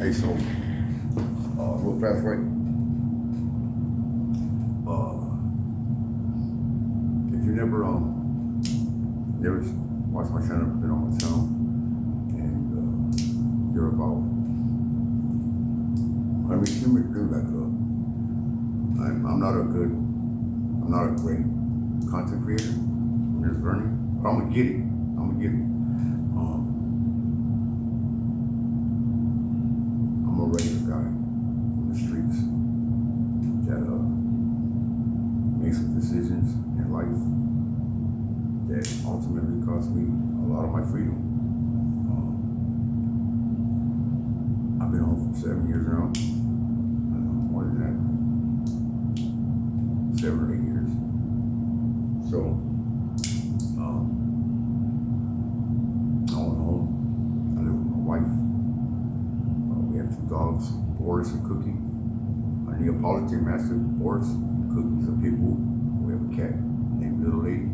Hey, so, real fast, right? If you never watched my channel, been on my channel, and you're about, excuse me, do back up. I'm not a great content creator. I'm just learning, but I'm gonna get it. I'm a regular guy from the streets that made some decisions in life that ultimately cost me a lot of my freedom. I've been home for 7 years now, more than that, 7 or 8 years. So, I own a home. I live with my wife. We have 2 dogs, Boris and Cookie. A Neapolitan Mastiff, Boris. Cookie's a pit bull. We have a cat named Little Lady.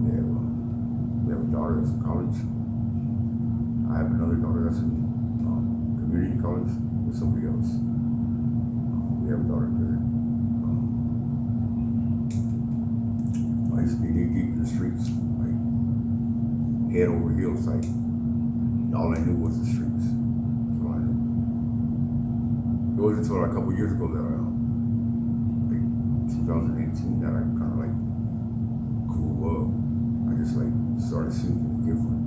We have a daughter that's in college. I have another daughter that's in community college with somebody else. We have a daughter there. I used to be knee deep in the streets, like head over heels, like all I knew was the streets. That's all I knew. It wasn't until a couple years ago that like 2018, that I kind of like grew up. I just like started seeing things different.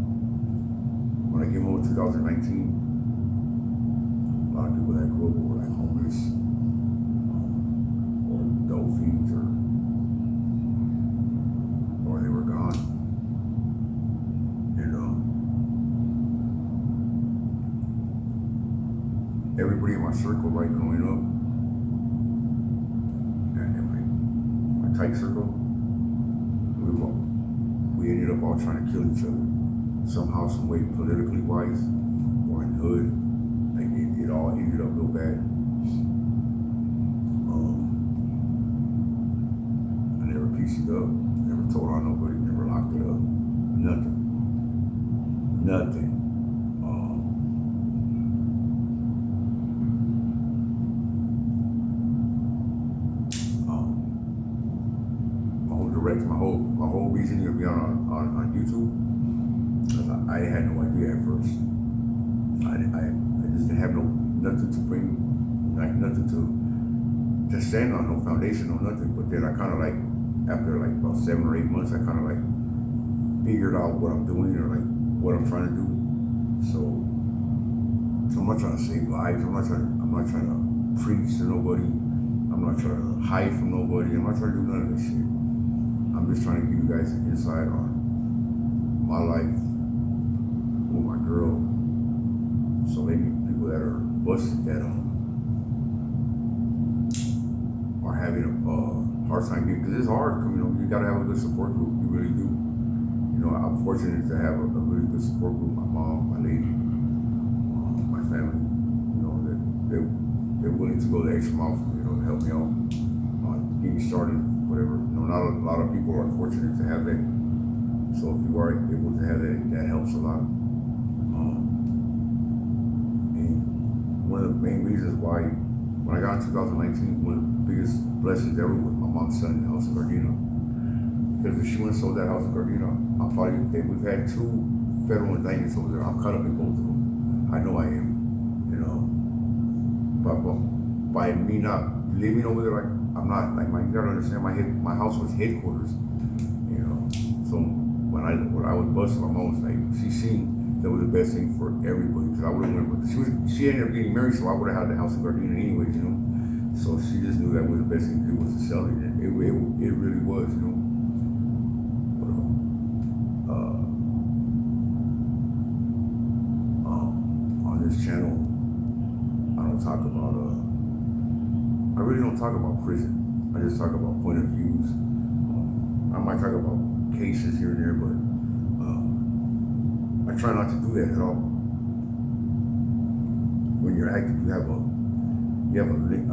When I came home in 2019, a lot of people that grew up were like homeless, or dope fiends, or they were gone. And everybody in my circle, right, growing up, and my tight circle, we ended up all trying to kill each other. Somehow, some way, politically wise, or in the hood. Like it all ended up real bad. I never pieced it up, never told on nobody, never locked it up. Nothing. My whole reason to be on YouTube, I had no idea at first. I just didn't have nothing to bring, like nothing to stand on, no foundation, no nothing. But then I kind of like, after like about 7 or 8 months, I kind of like figured out what I'm doing, or like what I'm trying to do. So I'm not trying to save lives. I'm not trying to preach to nobody. I'm not trying to hide from nobody. I'm not trying to do none of this shit. I'm just trying to give you guys an insight on my life with my girl. So maybe people that are busted, that are having a hard time, because it's hard. You gotta have a good support group. You really do. I'm fortunate to have a really good support group. My mom, my lady, my family. That they're willing to go the extra mile for me, to help me out, get me started, whatever. Not a lot of people are fortunate to have that. So if you are able to have that helps a lot. And one of the main reasons why, when I got in 2019, one of the biggest blessings ever was my mom's selling the house in Gardena. Because if she wouldn't have sold that house in Gardena, we've had 2 federal indictments over there. I'm caught up in both of them. I know I am. But by me not living over there, like I'm not, like, you gotta understand, my house was headquarters. So when I was busted, my mom was like, she seen that was the best thing for everybody, because I would have went with she ended up getting married, so I would have had the house in Gardena anyways, So she just knew that was the best thing to do, was to sell it. And it really was, But on this channel, I really don't talk about prison. I just talk about point of views. I might talk about cases here and there, but I try not to do that at all. When you're active, you have a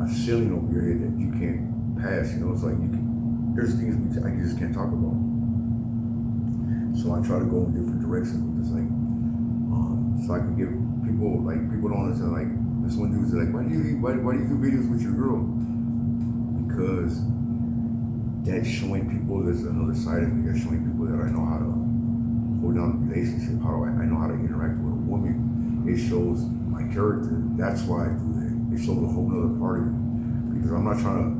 ceiling over your head that you can't pass. It's like there's things I just can't talk about. So I try to go in different directions with this, so I can give people people don't understand. Like this one dude's like, why do you do videos with your girl? Because that's showing people there's another side of me. That's showing people that I know how to hold down a relationship. I know how to interact with a woman. It shows my character. That's why I do that. It shows a whole other part of me. Because I'm not trying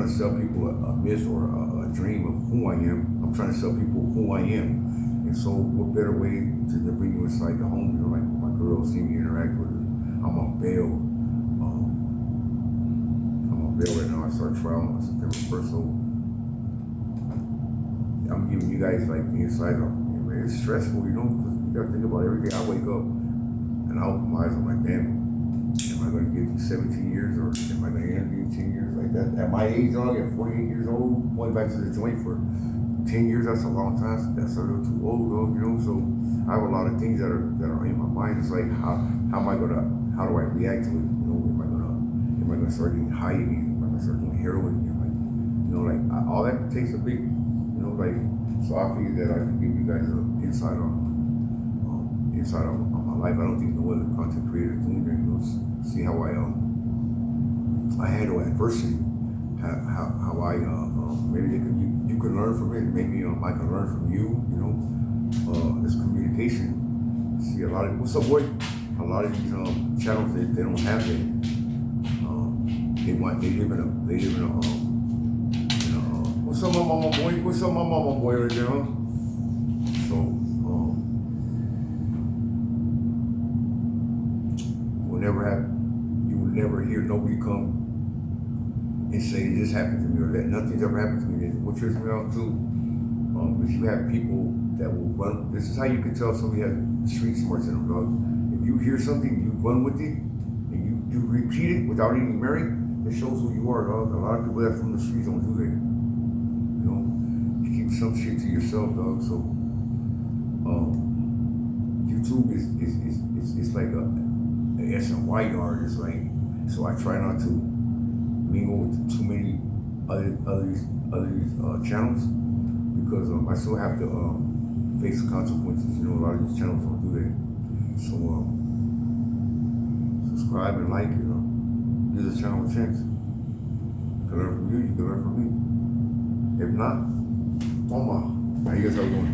to sell people a myth or a dream of who I am. I'm trying to sell people who I am. And so, what better way to bring you inside the home? You know, like my girl, see me interact with her. I'm on bail. Right now. I start trial on September 1st, so I'm giving you guys like the inside of it. It's stressful, you know, because you gotta think about it. Every day I wake up and I open my eyes, I'm like, damn, am I gonna get these 17 years or am I gonna end up getting 10 years like that? At my age, dog, at 48 years old, going back to the joint for 10 years, that's a long time. That's a little too old, dog, you know. So I have a lot of things that are in my mind. It's like how do I react to it? You know, am I gonna start getting high again? Am I gonna start doing heroin again? Like, you know, like all that takes a big, you know, like. So I figured that I can give you guys an insight on my life. I don't think no other content creator is doing that. You know, see how I handle adversity. How I maybe you could learn from it. Maybe I can learn from you. You know, this communication. See a lot of what's up, boy? A lot of these channels they don't have that. They live in a what's up, my mama boy? What's up, my mama boy right there, huh? So you will never hear nobody come and say this happened to me or that nothing's ever happened to me. What trips me out too, because you have people that will run. This is how you can tell somebody has street smarts in them, dog. If you hear something, you run with it, and you repeat it without any merit. It shows who you are, dog. A lot of people that from the streets don't do that. You know, you keep some shit to yourself, dog. So, YouTube is like a SNY yard. It's like, so I try not to mingle with too many other channels because I still have to face the consequences. You know, a lot of these channels don't do that. So, subscribe and like, you know. Give this channel a chance. You can learn from you can learn from me. If not, Mama. How you guys are doing?